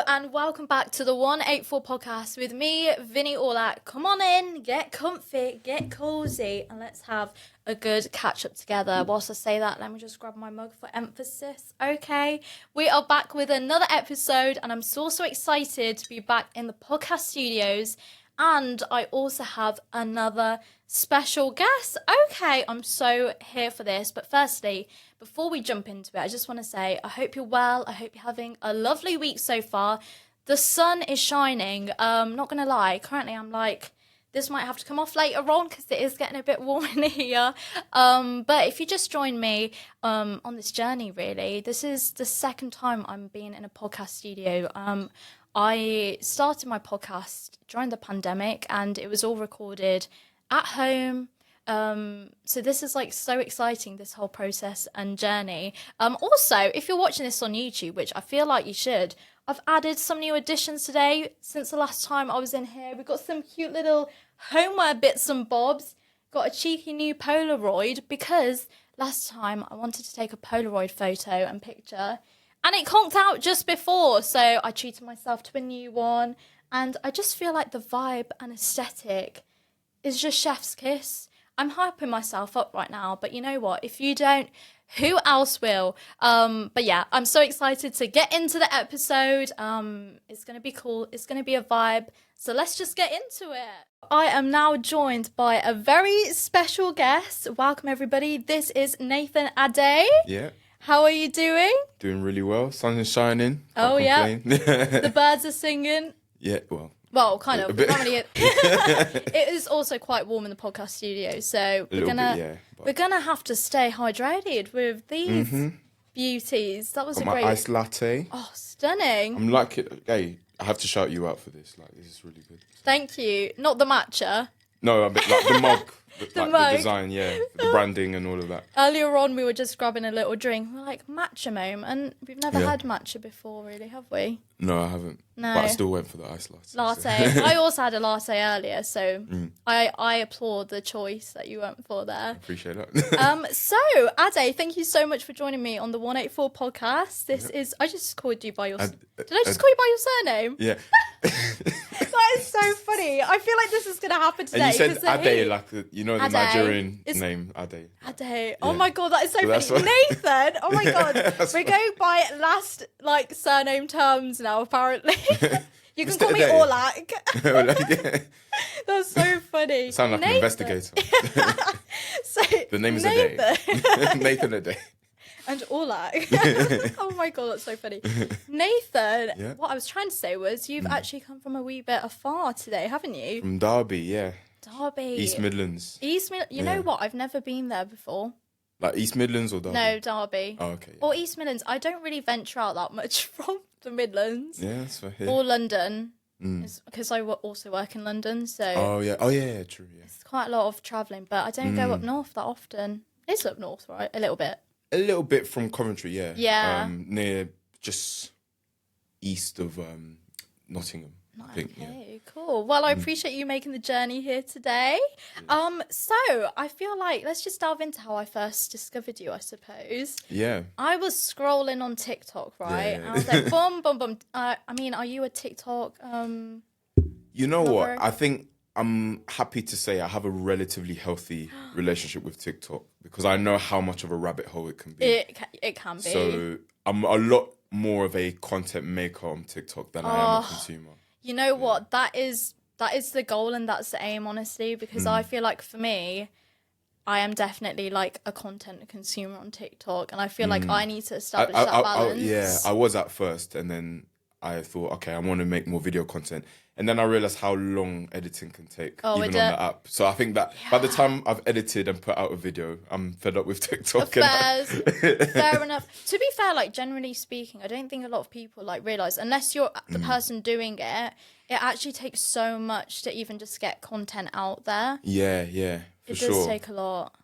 and welcome back to the 184 podcast with me, Vinny Aulak. Come on in, get comfy, get cozy, and let's have a good catch up together. Whilst I say that, let me just grab my mug for emphasis. Okay, we are back with another episode, and I'm so excited to be back in the podcast studios. And I also have another special guest. Okay, I'm so here for this. But firstly, before we jump into it, I just want to say I hope you're well. I hope you're having a lovely week so far. The sun is shining. Not going to lie, currently I'm like, this might have to come off later on because it is getting a bit warm in here. But if you just join me on this journey, really, this is the second time I'm being in a podcast studio. I started my podcast during the pandemic and it was all recorded at home. So this is like so exciting, this whole process and journey. Also, if you're watching this on YouTube, which I feel like you should, I've added some new additions today since the last time I was in here. We've got some cute little homeware bits and bobs. Got a cheeky new Polaroid because last time I wanted to take a Polaroid photo and picture. And it conked out just before, so I treated myself to a new one. And I just feel like the vibe and aesthetic is just chef's kiss. I'm hyping myself up right now, but you know what? If you don't, who else will? But yeah, I'm so excited to get into the episode. It's going to be cool. It's going to be a vibe. So let's just get into it. I am now joined by a very special guest. Welcome, everybody. This is Nathan Addai. Yeah. How are you doing? Doing really well. Sun is shining. Oh, yeah. The birds are singing. Yeah, well. Well, kind of. It is also quite warm in the podcast studio, so we're gonna have to stay hydrated with these beauties. That was my iced latte. Oh, stunning. I'm like it. Hey, I have to shout you out for this. Like, this is really good. Thank you. Not the matcha. No, a bit like the mug. The mug. The design, yeah. The branding and all of that. Earlier on, we were just grabbing a little drink. We're like, matcha moment. And we've never had matcha before, really, have we? No, I haven't. No. But I still went for the iced latte. Latte. So. I also had a latte earlier, so I applaud the choice that you went for there. Appreciate that. So, Addai, thank you so much for joining me on the 184 podcast. This is... I just called you by your... Did I just call you by your surname? Yeah. That is so funny. I feel like this is going to happen today. And you said Addai, like, the Addai. Nigerian name, Addai. Addai. Oh my God, that is so funny. Nathan, oh my God. We're going by last, surname terms now, apparently. You can call me Aulak. That's so funny. Sound like an investigator. So, the name is Addai. Nathan Addai. And Aulak. Oh my God, that's so funny. Nathan, what I was trying to say was you've actually come from a wee bit afar today, haven't you? From Derby, yeah. Derby. East Midlands. You know what? I've never been there before. Like East Midlands or Derby? No, Derby. Oh, okay. Or East Midlands. I don't really venture out that much from the Midlands. Yeah, that's fair. Yeah. Or London. Because I also work in London, so... Oh, yeah, true, yeah. It's quite a lot of travelling, but I don't go up north that often. It's up north, right? A little bit. A little bit from Coventry, yeah. Yeah. Near just east of Nottingham, I think. Okay, yeah. Cool. Well, I appreciate you making the journey here today. So I feel like let's just delve into how I first discovered you, I suppose. Yeah. I was scrolling on TikTok, right? Yeah. And I was like, boom, boom, boom. I mean, are you a TikTok? You know lover? what? I think I'm happy to say I have a relatively healthy relationship with TikTok because I know how much of a rabbit hole it can be. It can be. So I'm a lot more of a content maker on TikTok than I am a consumer. You know what? That is the goal and that's the aim, honestly, because I feel like for me, I am definitely like a content consumer on TikTok and I feel like I need to establish that balance. I was at first and then I thought, okay, I want to make more video content. And then I realised how long editing can take, even on the app. So I think that by the time I've edited and put out a video, I'm fed up with TikTok. Fair enough. To be fair, like generally speaking, I don't think a lot of people like realise, unless you're the person doing it, it actually takes so much to even just get content out there. Yeah, It does take a lot.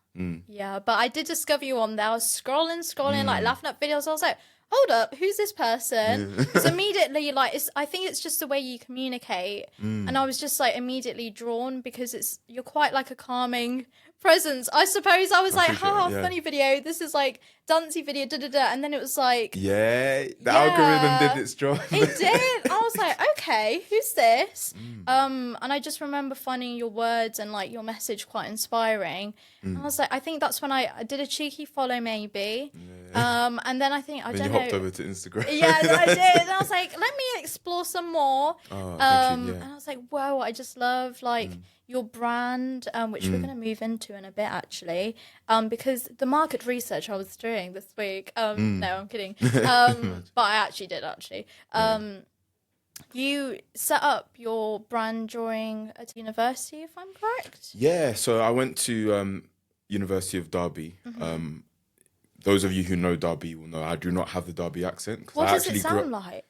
Yeah, but I did discover you on there. I was scrolling, like laughing at videos. I was like, hold up, who's this person? Because immediately, like, I think it's just the way you communicate. And I was just like immediately drawn because you're quite like a calming presents. I suppose I was like, yeah. funny video. This is like dancey video, and then it was like, the algorithm did its job. It did. I was like, okay, who's this? And I just remember finding your words and like your message quite inspiring. And I was like, I think that's when I did a cheeky follow maybe. And then I think I then don't you know. hopped over to Instagram. Yeah, I did. And I was like, let me explore some more. Thank you, And I was like, whoa, I just love like your brand, which we're going to move into in a bit actually, because the market research I was doing this week, no, I'm kidding, but I actually did you set up your brand during at university, if I'm correct? Yeah, so I went to University of Derby. Those of you who know Derby will know I do not have the Derby accent. What does it sound like?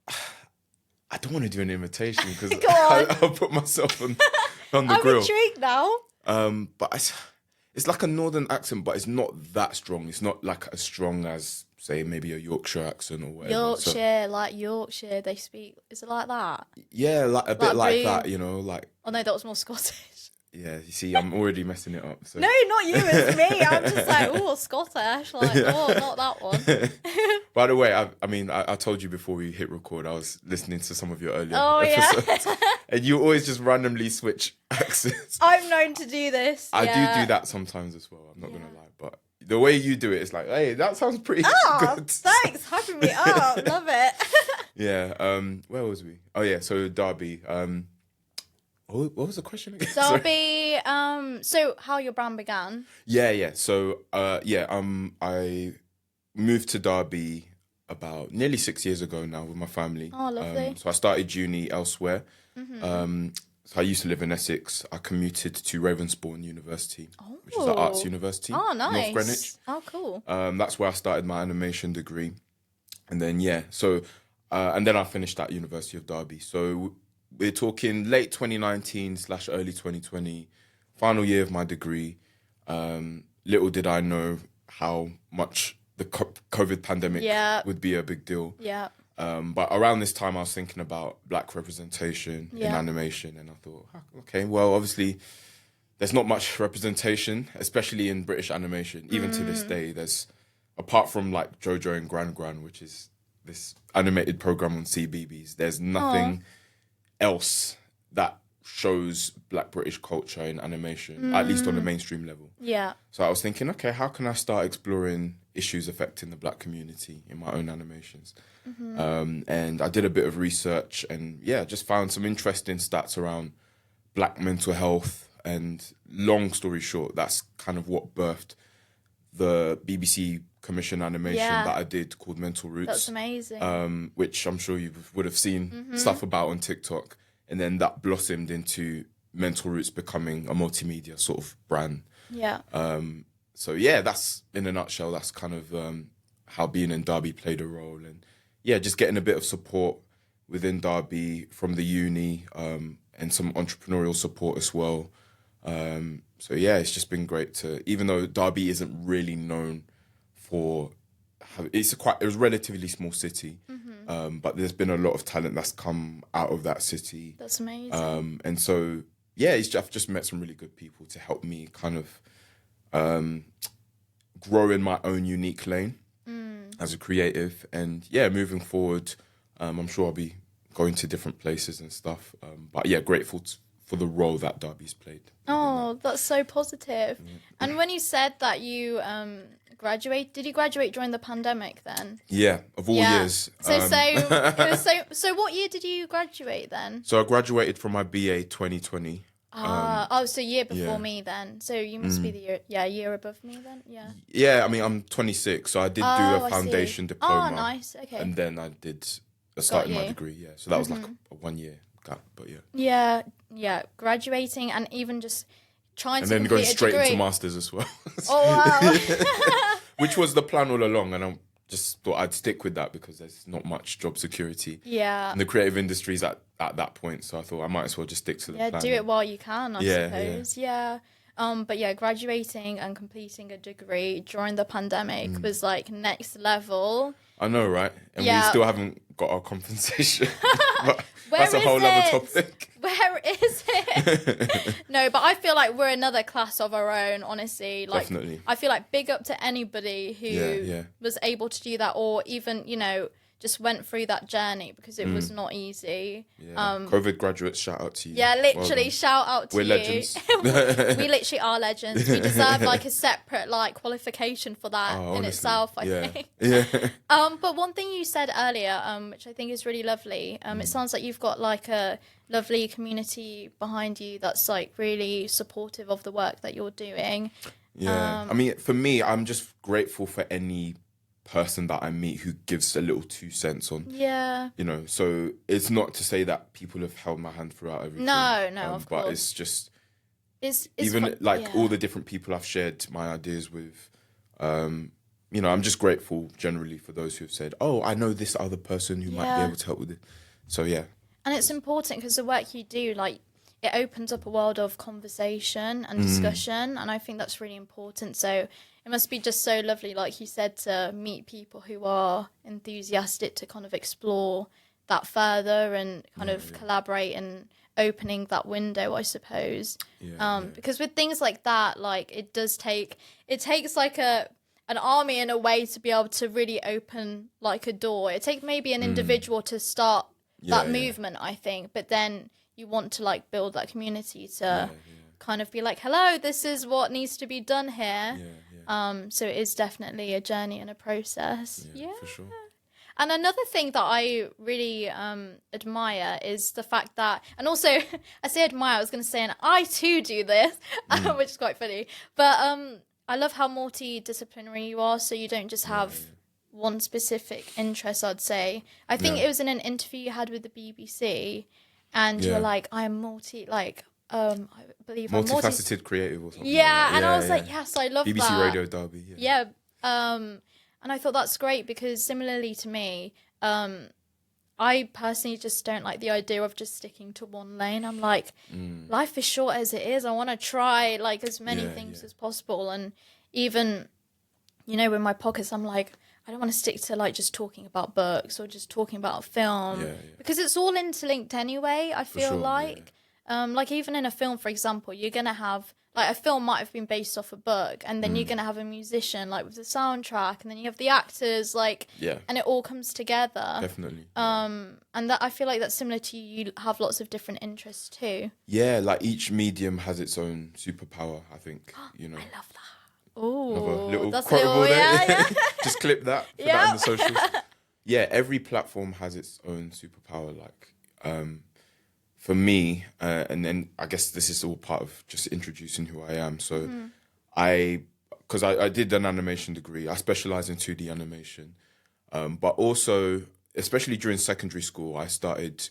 I don't want to do an imitation because I'll put myself on the grill. I'm intrigued now. But it's like a northern accent, but it's not that strong. It's not like as strong as, say, maybe a Yorkshire accent or whatever. Yorkshire, they speak. Is it like that? Yeah, like a bit like that, you know, like. Oh no, that was more Scottish. Yeah, you see, I'm already messing it up. So. No, not you, it's me. I'm just like, oh, Scottish. Like, oh, not that one. By the way, I told you before we hit record, I was listening to some of your earlier episodes. Yeah. And you always just randomly switch accents. I'm known to do this. I do that sometimes as well, I'm not going to lie. But the way you do it, it's like, hey, that sounds pretty good. Thanks, hyping me up. Love it. Yeah, where was we? Oh, yeah, so Derby. What was the question again? Derby, so how your brand began? Yeah. So, I moved to Derby about nearly 6 years ago now with my family. Oh, lovely. So I started uni elsewhere. So I used to live in Essex. I commuted to Ravensbourne University, which is the arts university. Oh, nice. North Greenwich. Oh, cool. That's where I started my animation degree. And then, and then I finished at University of Derby. So we're talking late 2019/early 2020, final year of my degree. Little did I know how much the COVID pandemic would be a big deal. Yeah. But around this time, I was thinking about Black representation in animation, and I thought, okay, well, obviously, there's not much representation, especially in British animation. Even to this day, there's, apart from like JoJo and Gran Gran, which is this animated program on CBeebies, there's nothing else that shows Black British culture in animation, at least on the mainstream level. Yeah. So I was thinking, okay, how can I start exploring issues affecting the Black community in my own animations? And I did a bit of research and just found some interesting stats around Black mental health. And long story short, that's kind of what birthed the BBC commission animation that I did called Mental Roots. That's amazing. Which I'm sure you would have seen stuff about on TikTok. And then that blossomed into Mental Roots becoming a multimedia sort of brand. Yeah. So that's in a nutshell, that's kind of how being in Derby played a role. And just getting a bit of support within Derby from the uni and some entrepreneurial support as well. So it's just been great to, even though Derby isn't really known for, it was a relatively small city, but there's been a lot of talent that's come out of that city. That's amazing. And so, I've just met some really good people to help me kind of grow in my own unique lane as a creative. And moving forward, I'm sure I'll be going to different places and stuff. But grateful for the role that Derby's played. Oh, that's so positive. And when you said that you did you graduate during the pandemic then? Yeah, of all years. So what year did you graduate then? So I graduated from my BA 2020. So year before me then. So you must be the year above me then. Yeah. Yeah, I mean I'm 26, so I did do a foundation diploma. Oh, nice. Okay. And then I started my degree. Yeah, so that was like a 1 year gap, but Yeah, graduating and even just trying and to then going straight degree. into masters as well. Oh wow. Which was the plan all along, and I just thought I'd stick with that because there's not much job security. Yeah. In the creative industries at that point, so I thought I might as well just stick to the plan. Yeah, do it while you can, I suppose. Yeah. But yeah, graduating and completing a degree during the pandemic was like next level. I know, right? And we still haven't got our compensation. But that's a whole other topic. Where is it? No, but I feel like we're another class of our own, honestly. Like, definitely. I feel like big up to anybody who was able to do that, or even, you know, just went through that journey, because it was not easy. Yeah. COVID graduates, shout out to you. Yeah, literally, shout out to you. We're legends. We literally are legends. We deserve like a separate like qualification for that in itself, I think. Yeah. But one thing you said earlier, which I think is really lovely, it sounds like you've got like a lovely community behind you that's like really supportive of the work that you're doing. Yeah. I mean, for me, I'm just grateful for any person that I meet who gives a little 2 cents on, you know, so it's not to say that people have held my hand throughout everything. No, of course. But it's just, it's even all the different people I've shared my ideas with, you know, I'm just grateful generally for those who've said, oh, I know this other person who might be able to help with it. So, yeah. And it's important because the work you do, like, it opens up a world of conversation and discussion, and I think that's really important. So it must be just so lovely, like you said, to meet people who are enthusiastic to kind of explore that further and kind of collaborate and opening that window, I suppose. Because with things like that, like it takes like an army in a way to be able to really open like a door. It takes maybe an individual to start that movement, I think, but then you want to like build that community to kind of be like, hello, this is what needs to be done here. So it is definitely a journey and a process. Yeah, for sure. And another thing that I really admire is the fact that, and also I say admire, I was going to say, and I too do this, which is quite funny, but I love how multi-disciplinary you are, so you don't just have one specific interest, I'd say. I think it was in an interview you had with the BBC, and you were like, I'm I believe multifaceted creative or something. And I was like, yes, I love BBC that. Radio Derby. And I thought that's great, because similarly to me, I personally just don't like the idea of just sticking to one lane. I'm like, life is short as it is. I want to try like as many things as possible. And even, you know, with my podcasts, I'm like, I don't want to stick to like just talking about books or just talking about film, because it's all interlinked anyway, I feel like. Like even in a film, for example, you're going to have, like a film might have been based off a book, and then you're going to have a musician like with the soundtrack, and then you have the actors, like, and it all comes together. Definitely. And that, I feel like that's similar to you have lots of different interests too. Yeah, like each medium has its own superpower, I think, you know. I love that. Oh, little that's quotable there. yeah. Just clip that, put that on the socials. Yeah, every platform has its own superpower. Like, for me, and then I guess this is all part of just introducing who I am. So because I did an animation degree, I specialize in 2D animation. But also, especially during secondary school, I started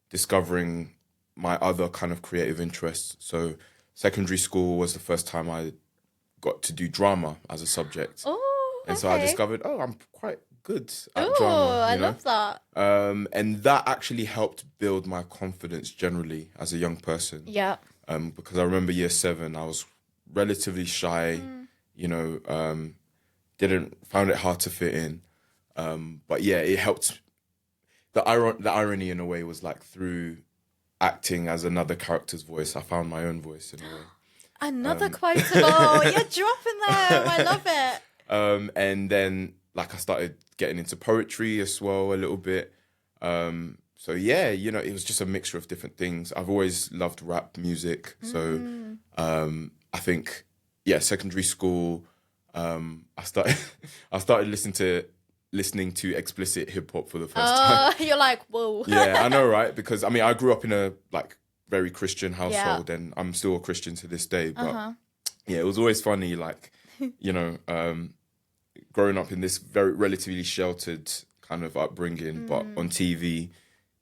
discovering my other kind of creative interests. So secondary school was the first time I got to do drama as a subject. Oh, and so I discovered, I'm quite good at drama. I love that. And that actually helped build my confidence generally as a young person. Yeah. Because I remember year 7, I was relatively shy, you know, found it hard to fit in. But yeah, it helped. The irony in a way was like through acting as another character's voice, I found my own voice in a way. Another quotable. You're dropping them. I love it. And then like I started getting into poetry as well a little bit. So yeah, you know, it was just a mixture of different things. I've always loved rap music. So I think, secondary school, I started listening to explicit hip hop for the first time. You're like, whoa. Yeah, I know, right? Because I mean, I grew up in a like very Christian household, and I'm still a Christian to this day. But yeah, it was always funny, like, you know, growing up in this very relatively sheltered kind of upbringing, but on TV,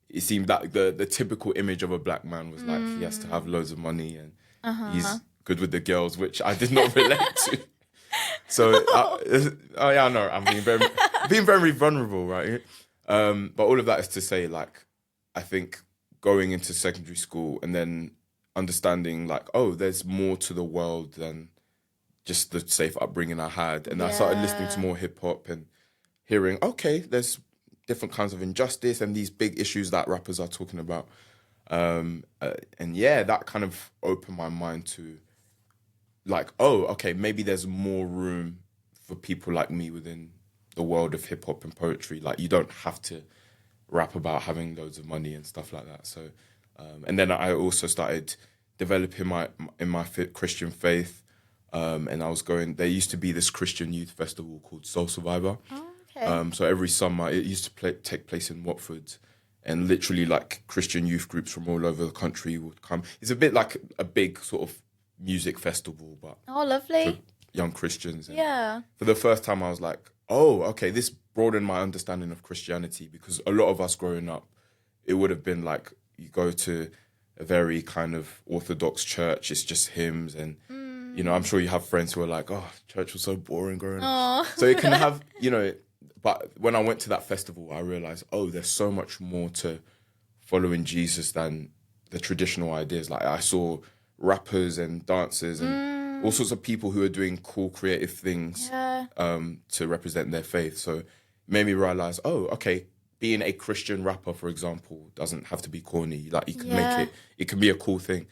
it seemed like the typical image of a black man was like he has to have loads of money and he's good with the girls, which I did not relate to. So, I know I'm being very vulnerable, right? But all of that is to say, like, I think going into secondary school and then understanding like, oh, there's more to the world than just the safe upbringing I had. And I started listening to more hip hop and hearing, okay, there's different kinds of injustice and these big issues that rappers are talking about. And that kind of opened my mind to like, oh, okay, maybe there's more room for people like me within the world of hip hop and poetry. Like, you don't have to rap about having loads of money and stuff like that. So, and then I also started developing my Christian faith. And I was going, there used to be this Christian youth festival called Soul Survivor. Oh, okay. So every summer, it used to take place in Watford. And literally, like, Christian youth groups from all over the country would come. It's a bit like a big sort of music festival, but oh, lovely, for young Christians. And yeah. for the first time, I was like, oh, okay, this broadened my understanding of Christianity, because a lot of us growing up, it would have been like, you go to a very kind of Orthodox church, it's just hymns, and you know, I'm sure you have friends who are like, oh, church was so boring growing up. So it can have, you know. But when I went to that festival, I realized, oh, there's so much more to following Jesus than the traditional ideas. Like, I saw rappers and dancers and all sorts of people who are doing cool, creative things to represent their faith. So it made me realize, oh, okay, being a Christian rapper, for example, doesn't have to be corny. Like, you can make it can be a cool thing.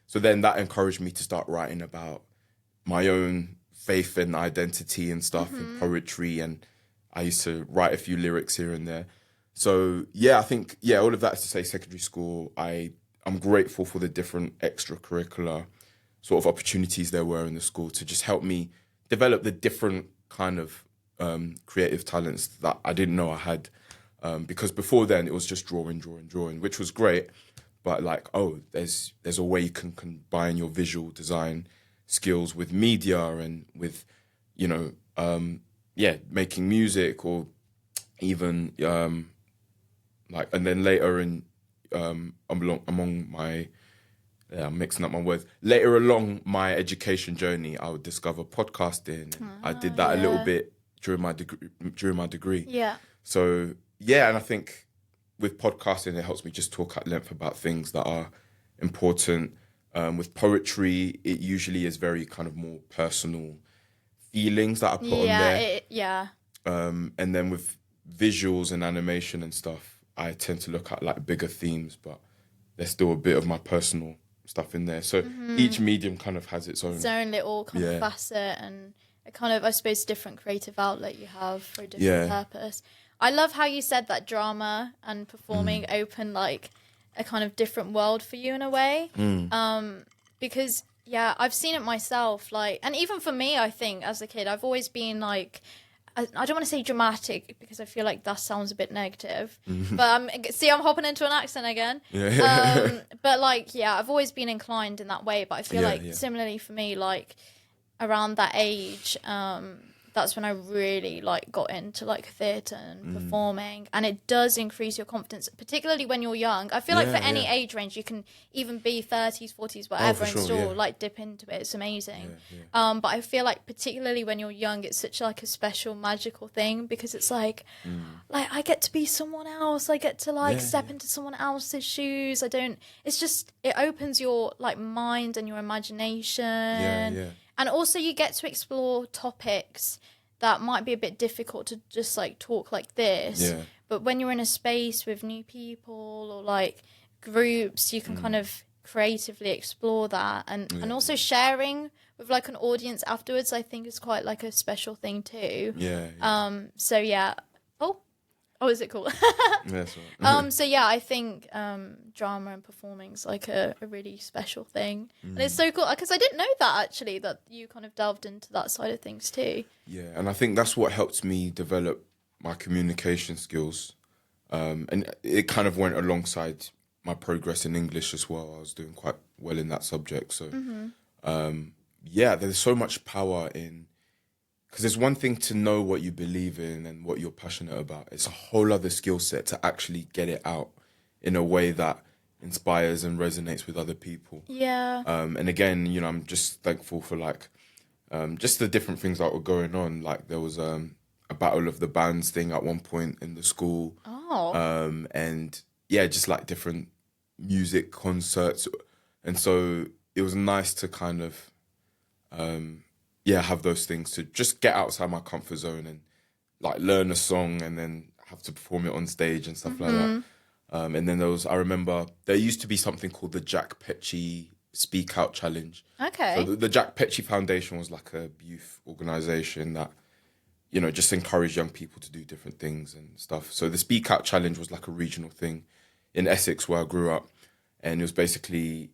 So then that encouraged me to start writing about my own faith and identity and stuff in poetry, and I used to write a few lyrics here and there. So, yeah, I think, all of that is to say secondary school, I'm grateful for the different extracurricular sort of opportunities there were in the school to just help me develop the different kind of creative talents that I didn't know I had. Because before then, it was just drawing, which was great. But like, oh, there's a way you can combine your visual design skills with media and with, you know, making music, or even and then later in among my I'm mixing up my words. Later along my education journey, I would discover podcasting. I did that a little bit during my degree. Yeah. So and I think with podcasting, it helps me just talk at length about things that are important. With poetry, it usually is very kind of more personal feelings that I put on there. And then with visuals and animation and stuff, I tend to look at like bigger themes, but there's still a bit of my personal stuff in there. So each medium kind of has its own little kind of facet, and a kind of, I suppose, different creative outlet you have for a different purpose. I love how you said that drama and performing open like a kind of different world for you in a way. Because I've seen it myself, like, and even for me, I think as a kid, I've always been like, I don't want to say dramatic because I feel like that sounds a bit negative, but I'm hopping into an accent again. But like, I've always been inclined in that way, but I feel like similarly for me, like around that age, that's when I really like got into like theatre and performing, and it does increase your confidence, particularly when you're young. I feel like for any age range, you can even be 30s, 40s, whatever, and still like dip into it. It's amazing. But I feel like particularly when you're young, it's such like a special, magical thing, because it's like I get to be someone else. I get to like step into someone else's shoes. It's just, it opens your like mind and your imagination. And also you get to explore topics that might be a bit difficult to just like talk like this. But when you're in a space with new people or like groups, you can kind of creatively explore that. And also sharing with like an audience afterwards, I think is quite like a special thing too. Oh, is it cool? That's right. I think drama and performing is like a really special thing. And it's so cool because I didn't know that actually, that you kind of delved into that side of things too. Yeah, and I think that's what helped me develop my communication skills. And it kind of went alongside my progress in English as well. I was doing quite well in that subject. So, there's so much power in... Because there's one thing to know what you believe in and what you're passionate about. It's a whole other skill set to actually get it out in a way that inspires and resonates with other people. And again, you know, I'm just thankful for like just the different things that were going on. Like there was a battle of the bands thing at one point in the school. And just like different music concerts. And so it was nice to kind of, have those things to just get outside my comfort zone and like learn a song and then have to perform it on stage and stuff like that. And then I remember there used to be something called the Jack Petchy Speak Out Challenge. Okay. So the Jack Petchy Foundation was like a youth organisation that, just encouraged young people to do different things and stuff. So the Speak Out Challenge was like a regional thing in Essex where I grew up. And it was basically,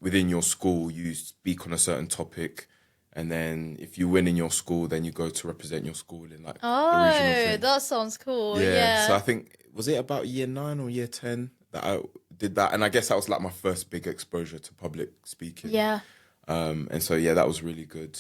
within your school, you speak on a certain topic. And then if you win in your school, then you go to represent your school in like the regional thing. That sounds cool. Yeah. So I think, was it about year 9 or year 10 that I did that? And I guess that was like my first big exposure to public speaking. Yeah. And so, that was really good.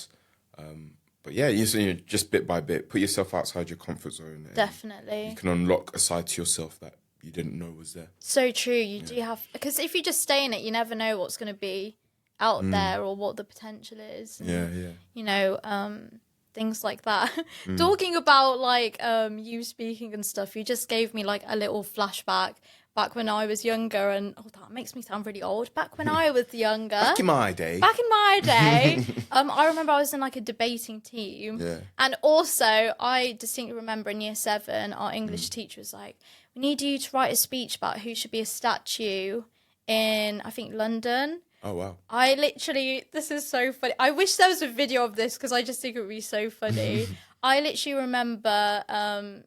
But yeah, just bit by bit, put yourself outside your comfort zone. Definitely. You can unlock a side to yourself that you didn't know was there. So true. You do have, because if you just stay in it, you never know what's going to be out there or what the potential is. And, things like that. Talking about like you speaking and stuff, you just gave me like a little flashback back when I was younger, and that makes me sound really old. Back when I was younger. Back in my day, I remember I was in like a debating team. Yeah. And also I distinctly remember in year 7, our English teacher was like, we need you to write a speech about who should be a statue in, I think, London. Oh, wow. This is so funny. I wish there was a video of this because I just think it would be so funny. I literally remember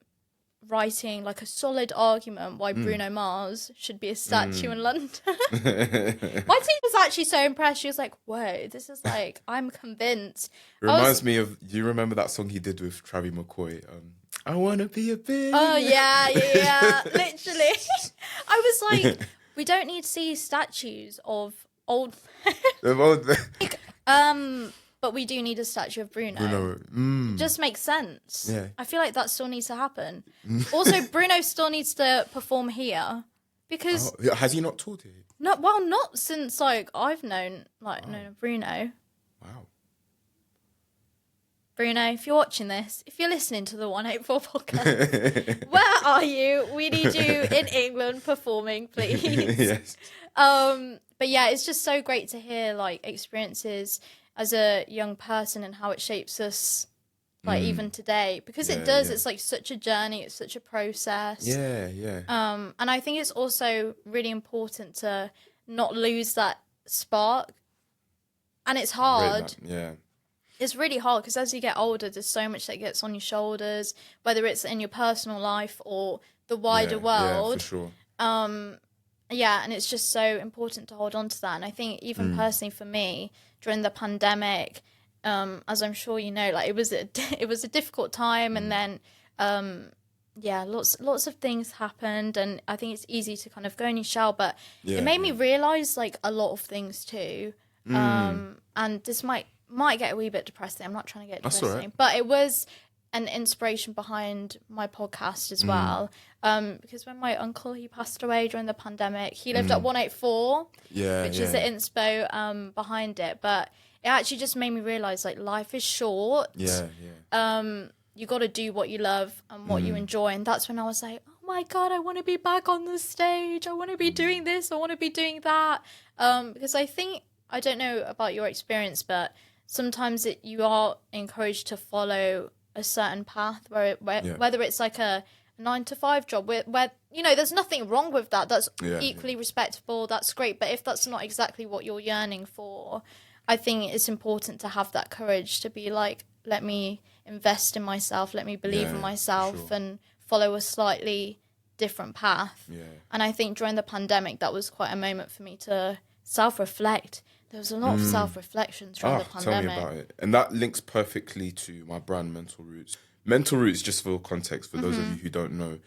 writing like a solid argument why Bruno Mars should be a statue in London. My teacher was actually so impressed. She was like, whoa, this is like, I'm convinced. It reminds me of, do you remember that song he did with Travis McCoy? I want to be a big... Oh, yeah. Literally. I was like, we don't need to see statues of old but we do need a statue of Bruno. It just makes sense. Yeah. I feel like that still needs to happen. Also, Bruno still needs to perform here because has he not toured here? Not since like I've known Bruno. Wow. Bruno, if you're watching this, if you're listening to the 184 podcast, where are you? We need you in England performing, please. Yes. But yeah, it's just so great to hear like experiences as a young person and how it shapes us like even today, because it does. It's like such a journey, it's such a process. And I think it's also really important to not lose that spark, and it's hard. It's really hard because as you get older, there's so much that gets on your shoulders, whether it's in your personal life or the wider world. Yeah, for sure. And it's just so important to hold on to that. And I think even personally for me, during the pandemic, as I'm sure you know, like it was a difficult time, and then lots of things happened, and I think it's easy to kind of go in your shell, but it made me realise like a lot of things too. And this might get a wee bit depressing. I'm not trying to get depressing, right. but it was an inspiration behind my podcast as well. Because when my uncle, he passed away during the pandemic, he lived at 184, which is the inspo behind it. But it actually just made me realise like life is short. You got to do what you love and what you enjoy. And that's when I was like, oh my God, I want to be back on the stage. I want to be doing this. I want to be doing that. Because I think, I don't know about your experience, but sometimes you are encouraged to follow a certain path whether it's like a 9-to-5 job where there's nothing wrong with that. That's equally respectable. That's great. But if that's not exactly what you're yearning for, I think it's important to have that courage to be like, let me invest in myself. Let me believe in myself and follow a slightly different path. And I think during the pandemic, that was quite a moment for me to self-reflect. There was a lot of self-reflection during the pandemic. Tell me about it. And that links perfectly to my brand, Mental Roots. Mental Roots, just for context, for those of you who don't know,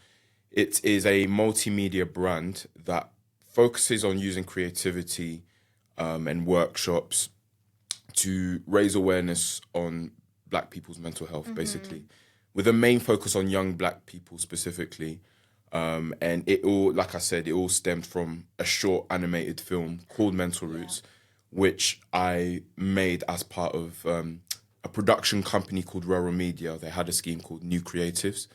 it is a multimedia brand that focuses on using creativity and workshops to raise awareness on Black people's mental health, basically, with a main focus on young Black people specifically. And it all, like I said, it all stemmed from a short animated film called Mental Roots, which I made as part of a production company called Rural Media. They had a scheme called New Creatives.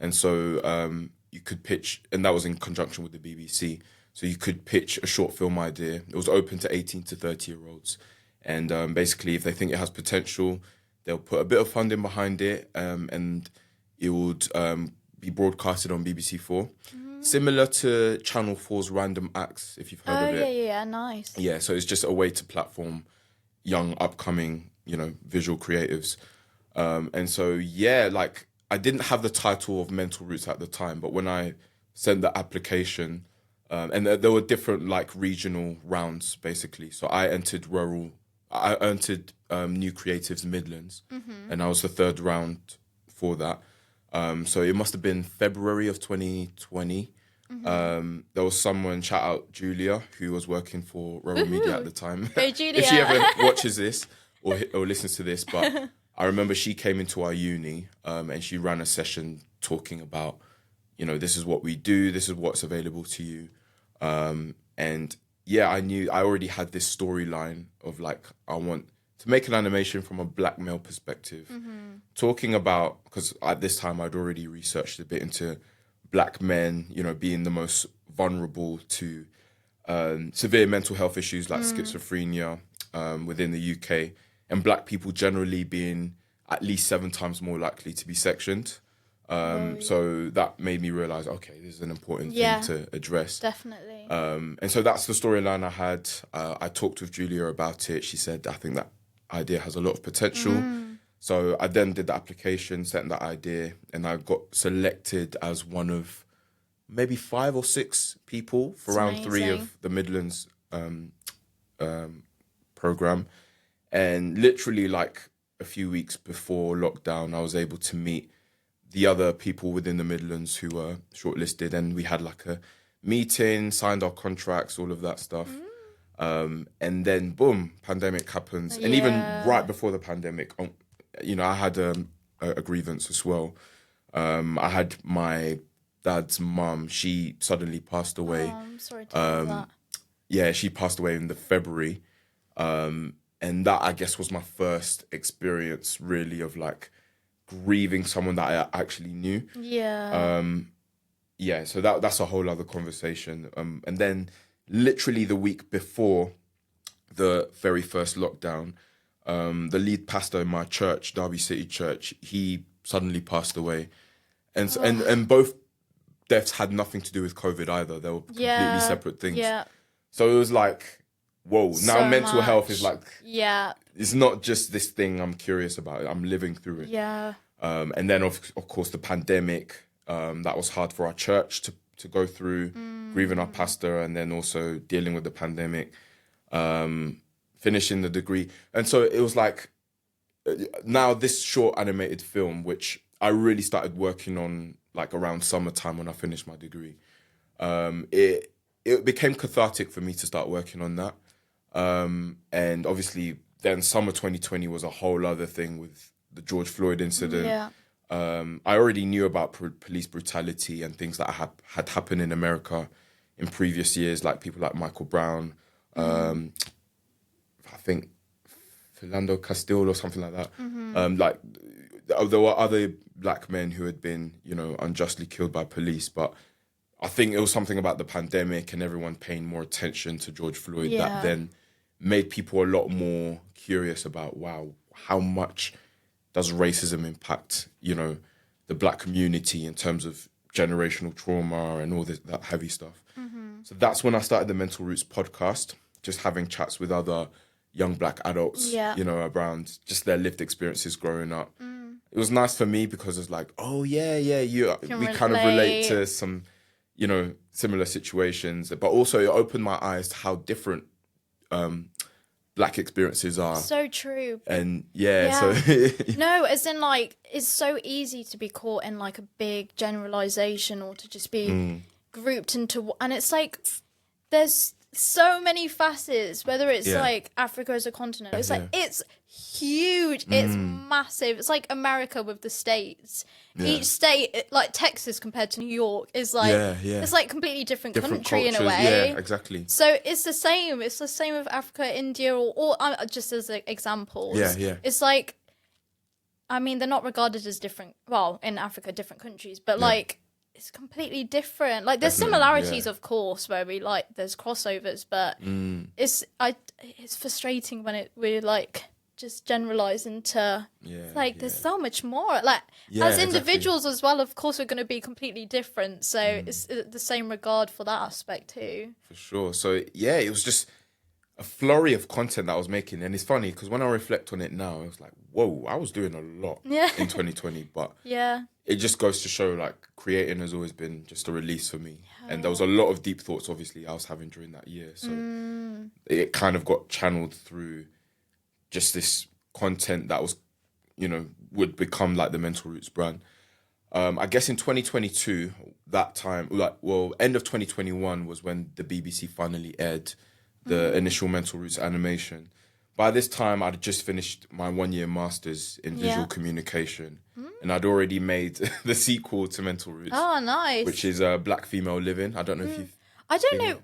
And so you could pitch, and that was in conjunction with the BBC. So you could pitch a short film idea. It was open to 18 to 30-year-olds. And basically, if they think it has potential, they'll put a bit of funding behind it, and it would be broadcasted on BBC4. Similar to Channel 4's Random Acts, if you've heard of it. Yeah, nice. Yeah, so it's just a way to platform young, upcoming, visual creatives. And so, yeah, like, I didn't have the title of Mental Roots at the time, but when I sent the application, and there were different, like, regional rounds, basically. So I entered New Creatives Midlands, and I was the third round for that. So it must have been February of 2020. There was someone, shout out Julia, who was working for Rural Media at the time. Hey, Julia. If she ever watches this or listens to this, but I remember she came into our uni and she ran a session talking about, this is what we do, this is what's available to you. And yeah, I already had this storyline of like, I want to make an animation from a black male perspective, talking about, because at this time I'd already researched a bit into black men, being the most vulnerable to severe mental health issues like schizophrenia within the UK, and black people generally being at least 7 times more likely to be sectioned. So that made me realize, okay, this is an important thing to address. Definitely. And so that's the storyline I had. I talked with Julia about it. She said, I think that idea has a lot of potential. So I then did the application, sent that idea, and I got selected as one of maybe 5 or 6 people for round 3 of the Midlands program. And literally like a few weeks before lockdown, I was able to meet the other people within the Midlands who were shortlisted, and we had like a meeting, signed our contracts, all of that stuff. And then boom, pandemic happens. And even right before the pandemic, I had a grievance as well. I had my dad's mum, she suddenly passed away. Oh, I'm sorry to hear that. Yeah, she passed away in the February. And that, I guess, was my first experience really of like grieving someone that I actually knew. Yeah. So that's a whole other conversation. And then literally the week before the very first lockdown, the lead pastor in my church, Derby City Church, he suddenly passed away. And both deaths had nothing to do with COVID either. They were completely separate things. Yeah. So it was like, whoa, now mental health is like, it's not just this thing I'm curious about. I'm living through it. Yeah. And then, of course, the pandemic, that was hard for our church to go through, grieving our pastor, and then also dealing with the pandemic, finishing the degree. And so it was like, now this short animated film, which I really started working on like around summertime when I finished my degree, it became cathartic for me to start working on that. And obviously then summer 2020 was a whole other thing with the George Floyd incident. Yeah. I already knew about police brutality and things that had happened in America in previous years, like people like Michael Brown, I think Philando Castile or something like that. Like there were other black men who had been, unjustly killed by police, but I think it was something about the pandemic and everyone paying more attention to George Floyd that then made people a lot more curious about, wow, how much does racism impact, the black community in terms of generational trauma and all that heavy stuff. So that's when I started the Mental Roots podcast, just having chats with other young black adults, around just their lived experiences growing up. It was nice for me because it's like, oh we kind of relate to some, similar situations, but also it opened my eyes to how different black experiences are. So true. And so no, as in like, it's so easy to be caught in like a big generalization or to just be grouped into, and it's like there's so many facets, whether it's like Africa as a continent, it's like it's huge, it's massive. It's like America with the states. Each state, like Texas compared to New York, is like it's like completely different country cultures, in a way. Yeah, exactly. So it's the same. It's the same with Africa, India, or just as examples. Yeah. It's like, I mean, they're not regarded as different. Well, in Africa, different countries, but like it's completely different. Like there's Definitely, similarities, yeah. of course, where we like there's crossovers, but it's frustrating when we're like just generalize into there's so much more. Like as individuals as well, of course, we're going to be completely different. So it's the same regard for that aspect too. For sure. So yeah, it was just a flurry of content that I was making, and it's funny because when I reflect on it now, I was like, whoa, I was doing a lot in 2020, but it just goes to show like creating has always been just a release for me. And there was a lot of deep thoughts obviously I was having during that year, so it kind of got channeled through just this content that was, you know, would become like the Mental Roots brand. I guess in 2022, that time, end of 2021 was when the BBC finally aired the initial Mental Roots animation. By this time, I'd just finished my 1-year master's in visual communication, and I'd already made the sequel to Mental Roots. Oh, nice. Which is Black Female Living. I don't know if you've... I don't know.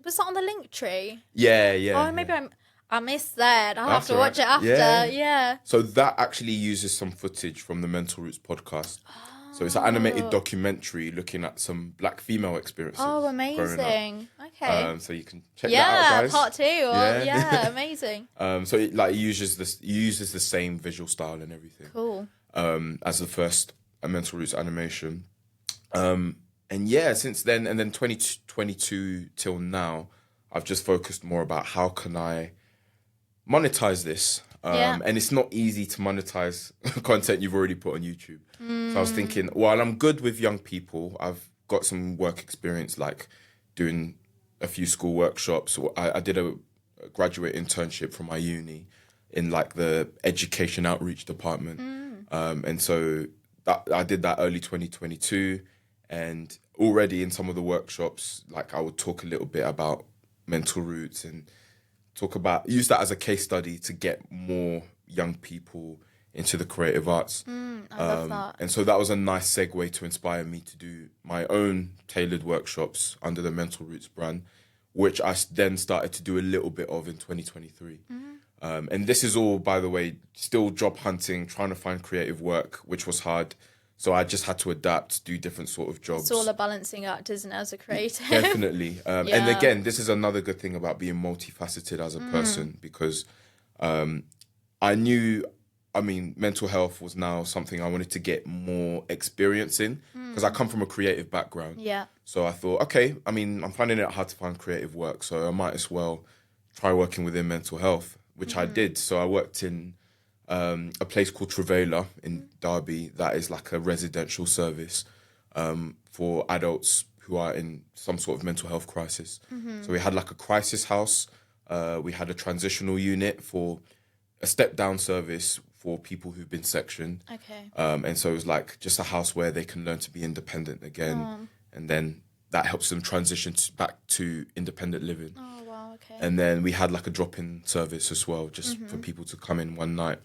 Was that on the link tree? Yeah. Oh, maybe I missed that. I'll have to watch it after. Yeah. So that actually uses some footage from the Mental Roots podcast. So it's an animated documentary looking at some Black female experiences. Oh, amazing. Okay. So you can check that out, guys. Part 2. Yeah, amazing. So it uses the same visual style and everything. Cool. As the first Mental Roots animation. And yeah, since then, and then 2022 till now, I've just focused more about how can I monetize this. And it's not easy to monetize content you've already put on YouTube. So I was thinking, while I'm good with young people, I've got some work experience, like doing a few school workshops. I did a graduate internship from my uni in like the education outreach department. And so I did that early 2022. And already in some of the workshops, like I would talk a little bit about Mental Roots and use that as a case study to get more young people into the creative arts. I love that. And so that was a nice segue to inspire me to do my own tailored workshops under the Mental Roots brand, which I then started to do a little bit of in 2023. And this is all, by the way, still job hunting, trying to find creative work, which was hard. So I just had to adapt, do different sort of jobs. It's all a balancing act, isn't it, as a creative? Definitely. And again, this is another good thing about being multifaceted as a person, because I knew, mental health was now something I wanted to get more experience in, because I come from a creative background. Yeah. So I thought, okay, I'm finding it hard to find creative work, so I might as well try working within mental health, which I did. So I worked in a place called Trevela in Derby that is like a residential service for adults who are in some sort of mental health crisis. So we had like a crisis house, we had a transitional unit for a step-down service for people who've been sectioned. Okay. And so it was like just a house where they can learn to be independent again, and then that helps them transition back to independent living. Oh, wow, okay. And then we had like a drop-in service as well, just for people to come in one night.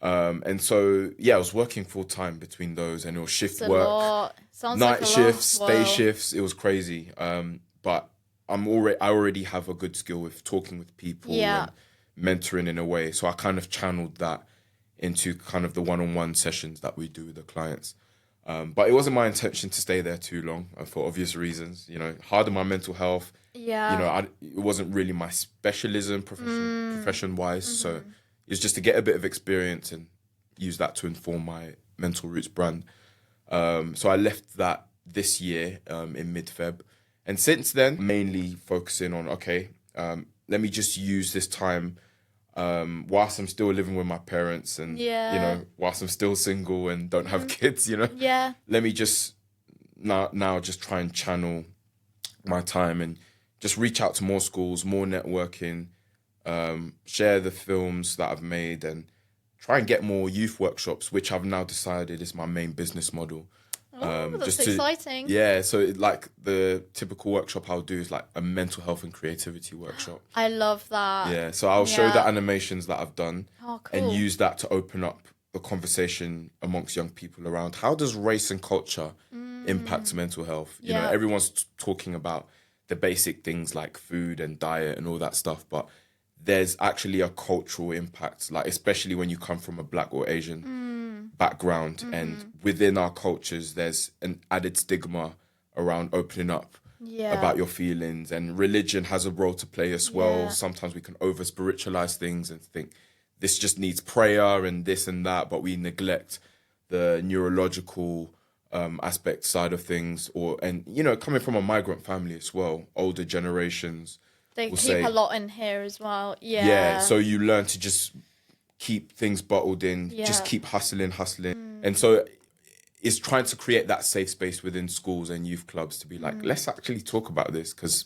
And so, yeah, I was working full-time between those, and it was shift work, night shifts, day shifts. It was crazy. But I already have a good skill with talking with people and mentoring in a way. So I kind of channeled that into kind of the one-on-one sessions that we do with the clients. But it wasn't my intention to stay there too long for obvious reasons. Hard on my mental health. Yeah. It wasn't really my specialism profession-wise. So it was just to get a bit of experience and use that to inform my Mental Roots brand. So I left that this year in mid-Feb. And since then, mainly focusing on, let me just use this time whilst I'm still living with my parents and, whilst I'm still single and don't have kids, let me just now just try and channel my time and just reach out to more schools, more networking, share the films that I've made and try and get more youth workshops, which I've now decided is my main business model. That's exciting. So like the typical workshop I'll do is like a mental health and creativity workshop. I love that. Yeah, so I'll show the animations that I've done and cool. use that to open up the conversation amongst young people around how does race and culture impact mental health? You know, everyone's talking about the basic things like food and diet and all that stuff, but there's actually a cultural impact, like especially when you come from a Black or Asian background, and within our cultures, there's an added stigma around opening up about your feelings, and religion has a role to play as well. Sometimes we can over spiritualize things and think this just needs prayer and this and that, but we neglect the neurological aspect side of things, and coming from a migrant family as well, older generations. They keep a lot in here as well. Yeah. Yeah. So you learn to just keep things bottled in, just keep hustling. And so it's trying to create that safe space within schools and youth clubs to be like, let's actually talk about this, because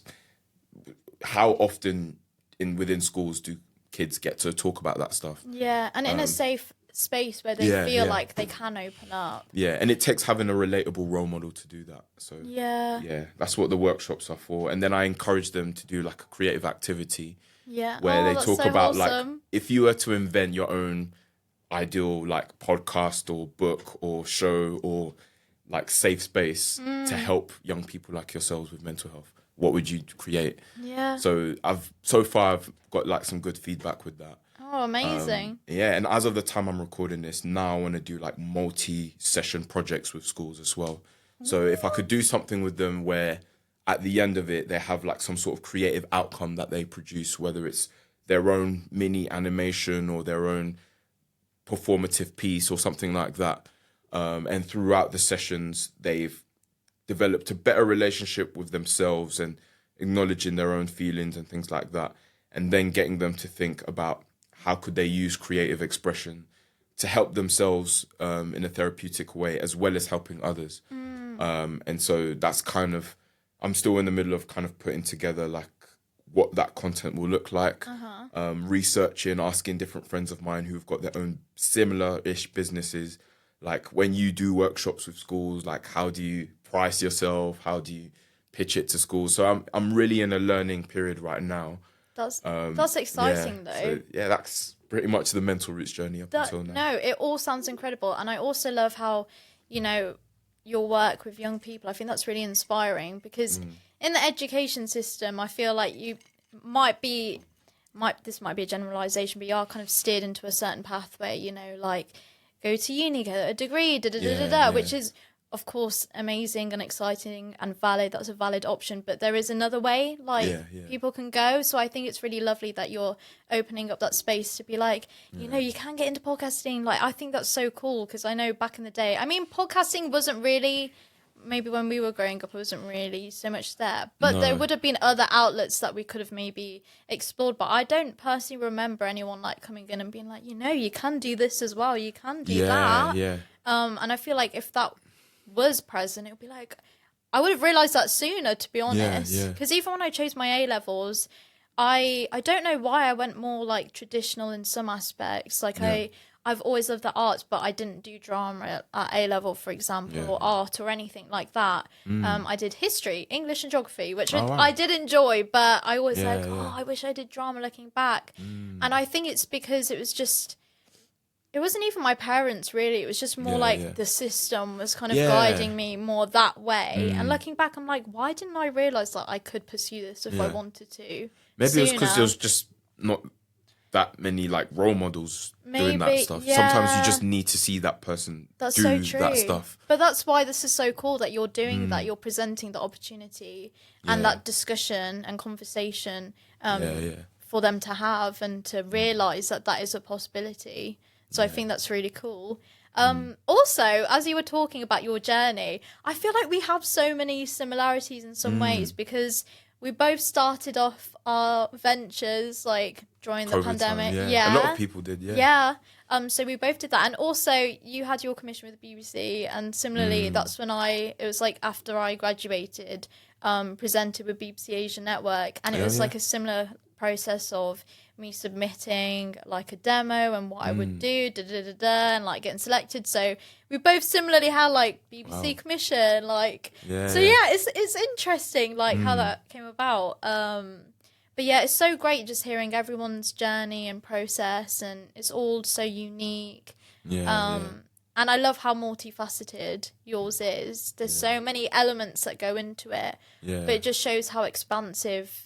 how often within schools do kids get to talk about that stuff? Yeah. And in a safe space where they feel like they can open up. Yeah, and it takes having a relatable role model to do that. So yeah, that's what the workshops are for. And then I encourage them to do like a creative activity where they talk about like, if you were to invent your own ideal like podcast or book or show or like safe space to help young people like yourselves with mental health, what would you create? So I've got like some good feedback with that. Oh, amazing. And as of the time I'm recording this, now I want to do like multi-session projects with schools as well. So if I could do something with them where at the end of it, they have like some sort of creative outcome that they produce, whether it's their own mini animation or their own performative piece or something like that. And throughout the sessions, they've developed a better relationship with themselves and acknowledging their own feelings and things like that. And then getting them to think about how could they use creative expression to help themselves in a therapeutic way, as well as helping others. And so that's kind of, I'm still in the middle of kind of putting together like what that content will look like, researching, asking different friends of mine who've got their own similar-ish businesses. Like when you do workshops with schools, like how do you price yourself? How do you pitch it to schools? So I'm really in a learning period right now. That's exciting though. So, yeah, that's pretty much the mental roots journey up until now. No, it all sounds incredible. And I also love how, your work with young people. I think that's really inspiring because in the education system, I feel like you this might be a generalization, but you are kind of steered into a certain pathway, like go to uni, get a degree, which is, of course, amazing and exciting and valid. That's a valid option. But there is another way, people can go. So I think it's really lovely that you're opening up that space to be like, you can get into podcasting. Like, I think that's so cool because I know back in the day, I mean, podcasting wasn't really, maybe when we were growing up, it wasn't really so much there. But there would have been other outlets that we could have maybe explored. But I don't personally remember anyone like coming in and being like, you can do this as well. You can do that. Yeah. And I feel like if that was present, it would be like, I would have realised that sooner, to be honest. Because even when I chose my A-levels, I don't know why I went more like traditional in some aspects. Like I've always loved the arts, but I didn't do drama at A-level, for example, or art or anything like that. I did history, English and geography, which I did enjoy, but I was I wish I did drama looking back. And I think it's because it wasn't even my parents, really. It was just more the system was kind of guiding me more that way. And looking back, I'm like, why didn't I realise that I could pursue this if I wanted to? Maybe sooner? It was because there was just not that many like role models doing that stuff. Sometimes you just need to see that person do that stuff. But that's why this is so cool that you're doing that. You're presenting the opportunity and that discussion and conversation for them to have and to realise that is a possibility. So I think that's really cool. Also, as you were talking about your journey, I feel like we have so many similarities in some ways because we both started off our ventures like during the pandemic. A lot of people did, so we both did that. And also you had your commission with the BBC, and similarly that's when it was like after I graduated, presented with BBC Asia Network, and it was like a similar process of me submitting like a demo and what I would do, and like getting selected. So we both similarly had like BBC commission, like it's interesting like how that came about. But yeah, it's so great just hearing everyone's journey and process, and it's all so unique. And I love how multifaceted yours is. There's so many elements that go into it, but it just shows how expansive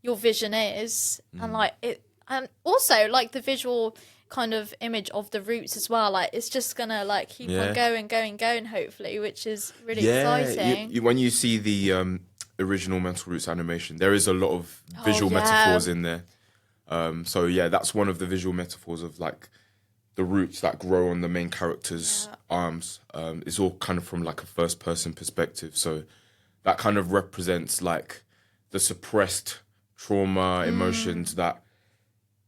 your vision is, and like it, and also like the visual kind of image of the roots as well. Like it's just gonna like keep on going, hopefully, which is really exciting. When you see the original Mental Roots animation, there is a lot of visual metaphors in there. So yeah, that's one of the visual metaphors of like the roots that grow on the main character's arms. It's all kind of from like a first person perspective. So that kind of represents like the suppressed trauma, emotions that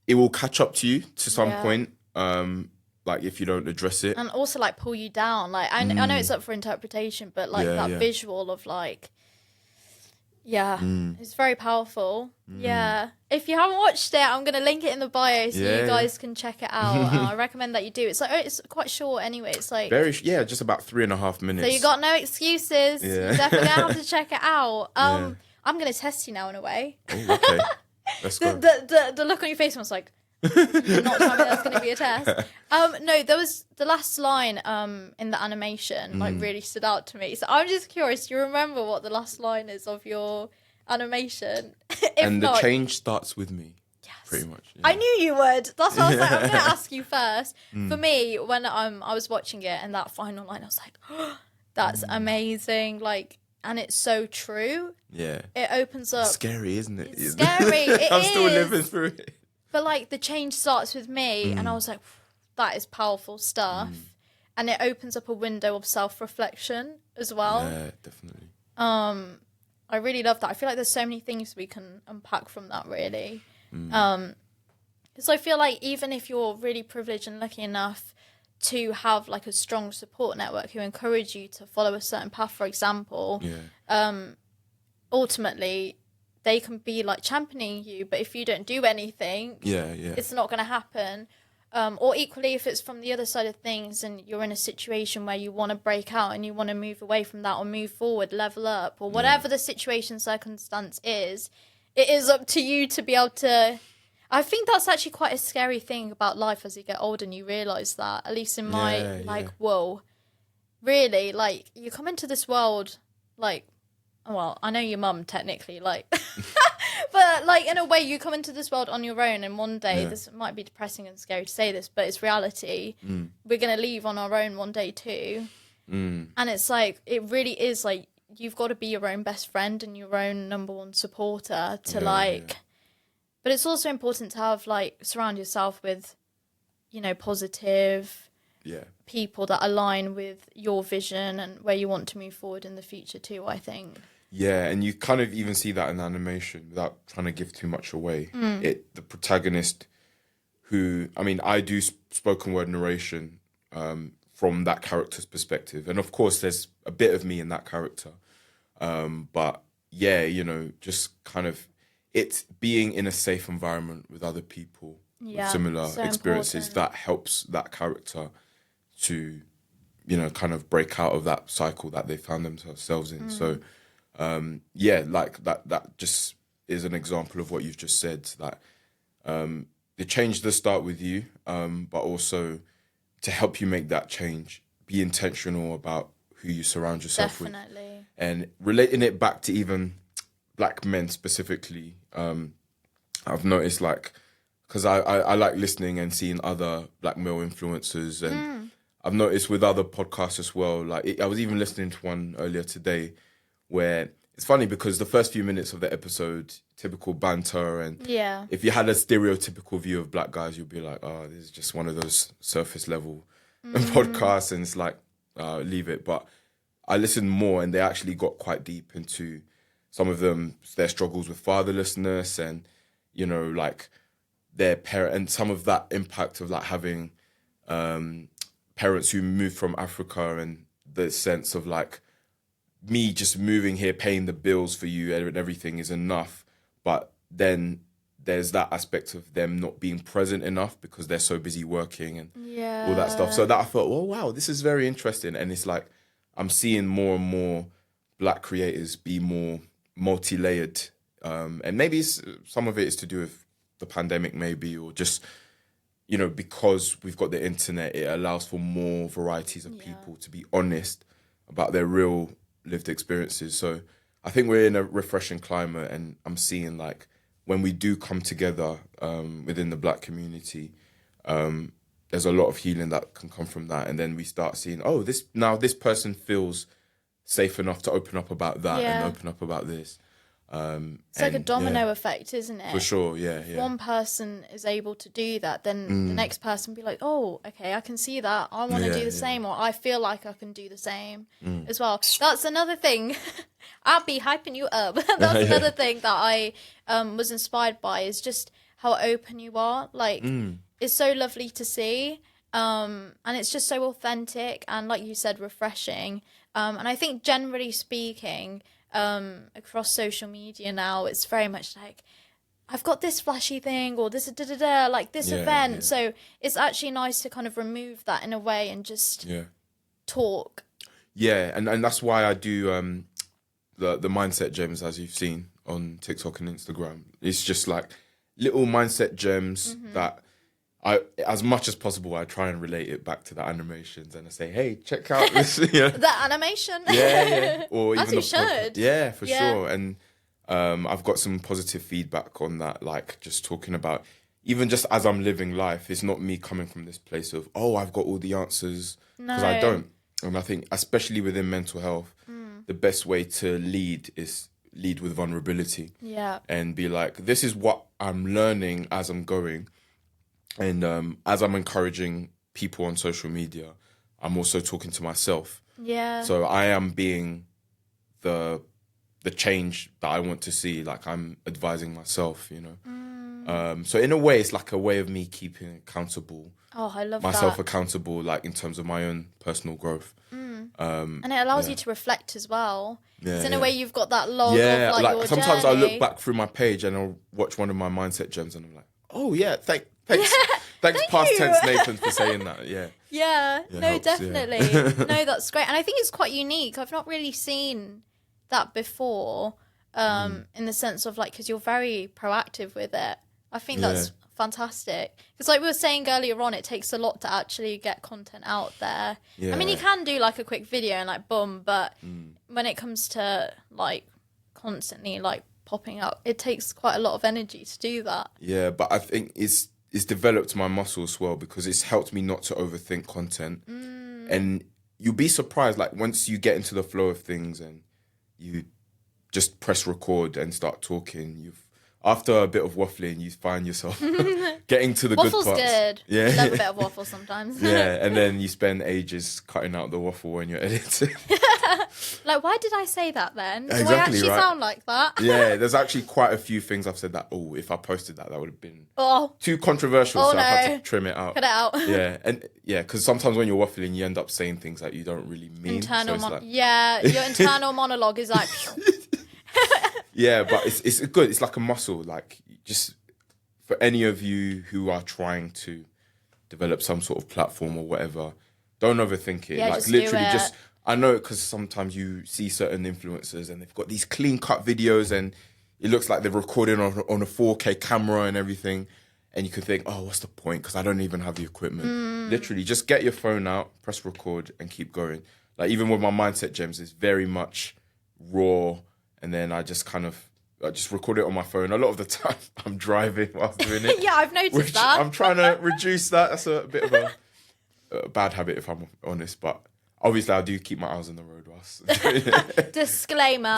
it will catch up to you to some point. Like if you don't address it. And also like pull you down. Like I know it's up for interpretation, but like that visual of like, it's very powerful. Yeah. If you haven't watched it, I'm going to link it in the bio so you guys can check it out. I recommend that you do. It's like, it's quite short anyway. It's like... just about 3.5 minutes. So you got no excuses. Yeah. You're definitely going to have to check it out. I'm going to test you now in a way. Oh, okay. Let's go. The look on your face was like, not telling me that's going to be a test. No, there was the last line in the animation like really stood out to me. So I'm just curious, do you remember what the last line is of your animation? And the change starts with me. Yes. Pretty much. Yeah. I knew you would. That's why I was like, I'm going to ask you first. For me, when I was watching it and that final line, I was like, oh, that's amazing. Like, and it's so true. Yeah. It opens up. It's scary, isn't it? It's scary. I'm still living through it. But like the change starts with me and I was like, that is powerful stuff. And it opens up a window of self-reflection as well. Yeah, definitely. I really love that. I feel like there's so many things we can unpack from that, really. Because I feel like even if you're really privileged and lucky enough to have like a strong support network who encourage you to follow a certain path, for example, ultimately they can be like championing you, but if you don't do anything, it's not going to happen. Or equally, if it's from the other side of things and you're in a situation where you want to break out and you want to move away from that or move forward, level up, or whatever the situation, circumstance is, it is up to you to be able to... I think that's actually quite a scary thing about life as you get older and you realise that, at least in my, whoa, really, like, you come into this world, like, well, I know your mum technically, like... But, like, in a way, you come into this world on your own, and one day, this might be depressing and scary to say this, but it's reality. We're going to leave on our own one day too. And it's like, it really is like, you've got to be your own best friend and your own number one supporter to but it's also important to have, like, surround yourself with, you know, positive people that align with your vision and where you want to move forward in the future too, I think. Yeah, and you kind of even see that in animation without trying to give too much away. The protagonist who, I mean, I do spoken word narration from that character's perspective. And of course, there's a bit of me in that character. But yeah, you know, just kind of it's being in a safe environment with other people with similar experiences that helps that character to, you know, kind of break out of that cycle that they found themselves in. So, like that just is an example of what you've just said, that the change does start with you, but also to help you make that change, be intentional about who you surround yourself with. And relating it back to even black men specifically, I've noticed, like, because I like listening and seeing other black male influencers, and I've noticed with other podcasts as well, like I was even listening to one earlier today where it's funny because the first few minutes of the episode, typical banter, and if you had a stereotypical view of black guys, you'd be like, oh, this is just one of those surface level podcasts, and it's like, leave it. But I listened more and they actually got quite deep into some of them, their struggles with fatherlessness and, you know, like their parent, and some of that impact of like having parents who moved from Africa, and the sense of like, me just moving here, paying the bills for you and everything is enough. But then there's that aspect of them not being present enough because they're so busy working and all that stuff. So that I thought, oh, wow, this is very interesting. And it's like, I'm seeing more and more black creators be more multi-layered. And maybe some of it is to do with the pandemic maybe, or just, you know, because we've got the internet, it allows for more varieties of people to be honest about their real lived experiences. So I think we're in a refreshing climate, and I'm seeing like when we do come together within the Black community, there's a lot of healing that can come from that. And then we start seeing, oh, this person feels safe enough to open up about that and open up about this. It's like a domino effect, isn't it? For sure, If one person is able to do that, then the next person will be like, oh, okay, I can see that. I want to do the same, or I feel like I can do the same as well. That's another thing. I'll be hyping you up. That's another thing that I was inspired by, is just how open you are. Like, it's so lovely to see. And it's just so authentic and, like you said, refreshing. And I think generally speaking, across social media now, it's very much like, I've got this flashy thing, or this like this event. Yeah. So it's actually nice to kind of remove that in a way and just talk. Yeah, and that's why I do the mindset gems, as you've seen on TikTok and Instagram. It's just like little mindset gems that I, as much as possible, I try and relate it back to the animations, and I say, "Hey, check out this." The animation. Or even as you should. Yeah, for sure. And I've got some positive feedback on that, like just talking about, even just as I'm living life, it's not me coming from this place of, oh, I've got all the answers, because I don't. And I think, especially within mental health, the best way to lead is lead with vulnerability. Yeah. And be like, this is what I'm learning as I'm going. And as I'm encouraging people on social media, I'm also talking to myself. Yeah. So I am being the change that I want to see. Like, I'm advising myself, So in a way, it's like a way of me keeping accountable. Oh, I love myself that. accountable, like in terms of my own personal growth. And it allows you to reflect as well. Because in a way, you've got that log of like your sometimes journey. I look back through my page and I'll watch one of my mindset gems and I'm like, oh yeah, thanks. Thanks, past tense Nathan, for saying that. Yeah, no, definitely. No, that's great. And I think it's quite unique. I've not really seen that before, in the sense of like, because you're very proactive with it. I think that's fantastic. Because like we were saying earlier on, it takes a lot to actually get content out there. I mean, you can do like a quick video and like boom, but when it comes to like constantly like popping up, it takes quite a lot of energy to do that. Yeah, but I think it's developed my muscle as well, because it's helped me not to overthink content. And you'll be surprised, like once you get into the flow of things and you just press record and start talking, after a bit of waffling, you find yourself getting to the Waffle's good parts. Good. Yeah, love a bit of waffle sometimes. And then you spend ages cutting out the waffle when you're editing. Like, why did I say that then? Exactly, do I actually sound like that? Yeah, there's actually quite a few things I've said that, oh, if I posted that would have been too controversial, so I had to trim it out. Cut it out. Yeah, and because sometimes when you're waffling, you end up saying things that you don't really mean. Your internal monologue is like... Yeah, but it's good. It's like a muscle. Like, just for any of you who are trying to develop some sort of platform or whatever, don't overthink it. Yeah, like, just literally, do it. I know, because sometimes you see certain influencers and they've got these clean cut videos and it looks like they're recording on a 4K camera and everything. And you can think, oh, what's the point? Because I don't even have the equipment. Literally, just get your phone out, press record, and keep going. Like, even with my mindset gems, it's very much raw. And then I just record it on my phone. A lot of the time, I'm driving whilst doing it. Yeah, I've noticed that. I'm trying to reduce that. That's a bit of a bad habit, if I'm honest. But obviously, I do keep my eyes on the road whilst doing it. Disclaimer.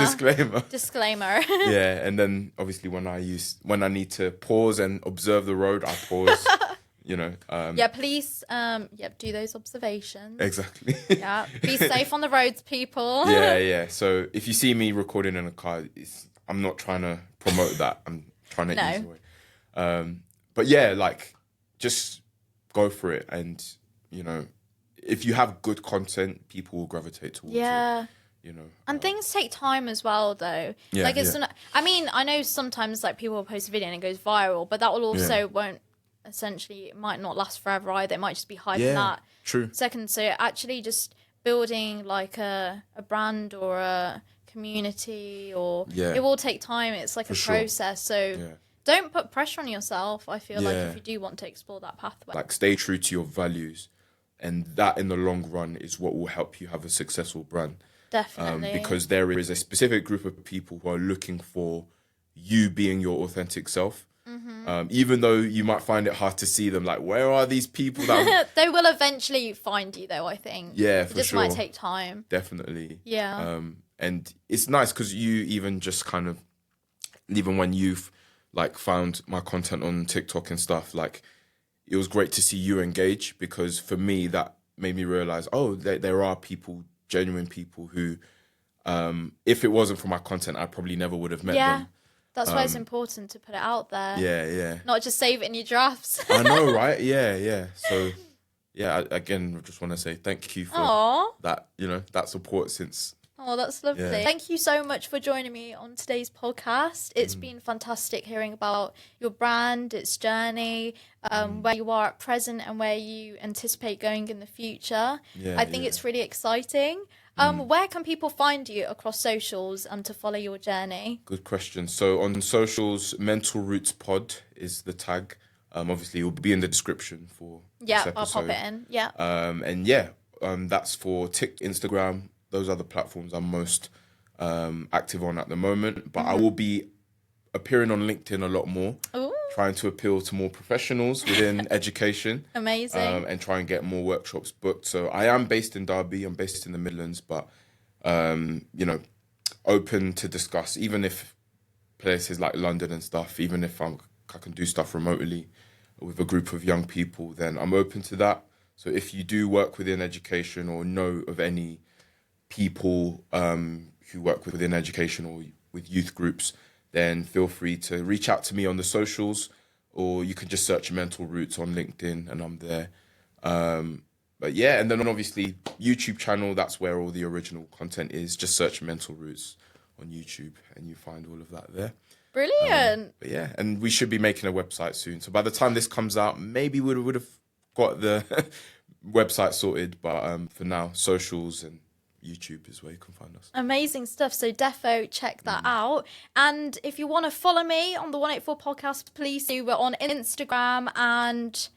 Yeah, and then obviously when I need to pause and observe the road, I pause. Please do those observations. Exactly. Yeah, be safe on the roads, people. Yeah. So if you see me recording in a car, I'm not trying to promote that. I'm trying to ease away. But yeah, like, just go for it. And, if you have good content, people will gravitate towards it. And things take time as well, though. Not, I mean, I know sometimes like people will post a video and it goes viral, but that will also it might not last forever either. It might just be hyping that second. So actually just building like a brand or a community it will take time. It's like a process. So don't put pressure on yourself. I feel like if you do want to explore that pathway. Like, stay true to your values, and that in the long run is what will help you have a successful brand. Definitely. Because there is a specific group of people who are looking for you being your authentic self. Even though you might find it hard to see them, like, where are these people that they will eventually find you, though, I think. Yeah, for sure. It just might take time. Definitely. Yeah. And it's nice because you even just kind of, even when you've like found my content on TikTok and stuff, like, it was great to see you engage, because for me, that made me realize, oh, there are people, genuine people who, if it wasn't for my content, I probably never would have met them. That's why it's important to put it out there. Yeah. Not just save it in your drafts. I know, right? Yeah. So, yeah, again, I just want to say thank you for that, that support since. Oh, that's lovely. Yeah. Thank you so much for joining me on today's podcast. It's been fantastic hearing about your brand, its journey, where you are at present and where you anticipate going in the future. I think it's really exciting. Where can people find you across socials to follow your journey? Good question. So on socials, Mental Roots Pod is the tag. Obviously, it will be in the description for this episode. I'll pop it in. Yeah. That's for Instagram. Those are the platforms I'm most active on at the moment. But I will be appearing on LinkedIn a lot more. Ooh. Trying to appeal to more professionals within education. Amazing. And try and get more workshops booked. So I am based in Derby. I'm based in the Midlands, but, open to discuss, even if places like London and stuff, even if I can do stuff remotely with a group of young people, then I'm open to that. So if you do work within education or know of any people who work within education or with youth groups, then feel free to reach out to me on the socials, or you can just search Mental Roots on LinkedIn and I'm there. But yeah, and then obviously YouTube channel, that's where all the original content is. Just search Mental Roots on YouTube and you find all of that there. Brilliant. But yeah, and we should be making a website soon. So by the time this comes out, maybe we would have got the website sorted. But for now, socials and YouTube is where you can find us. Amazing stuff. So defo check that out. And if you want to follow me on the 184 podcast, please do. We're on Instagram and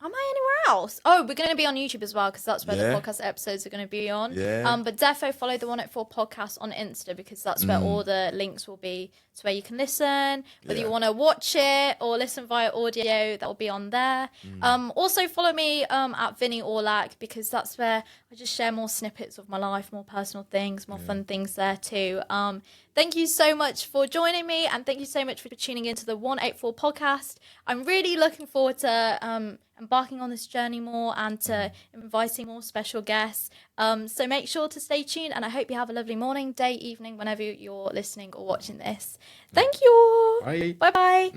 am I anywhere else? Oh, we're going to be on YouTube as well, because that's where the podcast episodes are going to be on. Yeah. But defo follow the 184 podcast on Insta, because that's where all the links will be. It's where you can listen, whether you want to watch it or listen via audio, that will be on there. Also follow me at Vinny Aulak, because that's where I just share more snippets of my life, more personal things, more fun things there too. Thank you so much for joining me, and thank you so much for tuning into the 184 podcast. I'm really looking forward to embarking on this journey more and to inviting more special guests. So make sure to stay tuned, and I hope you have a lovely morning, day, evening, whenever you're listening or watching this. Thank you. Bye. Bye-bye.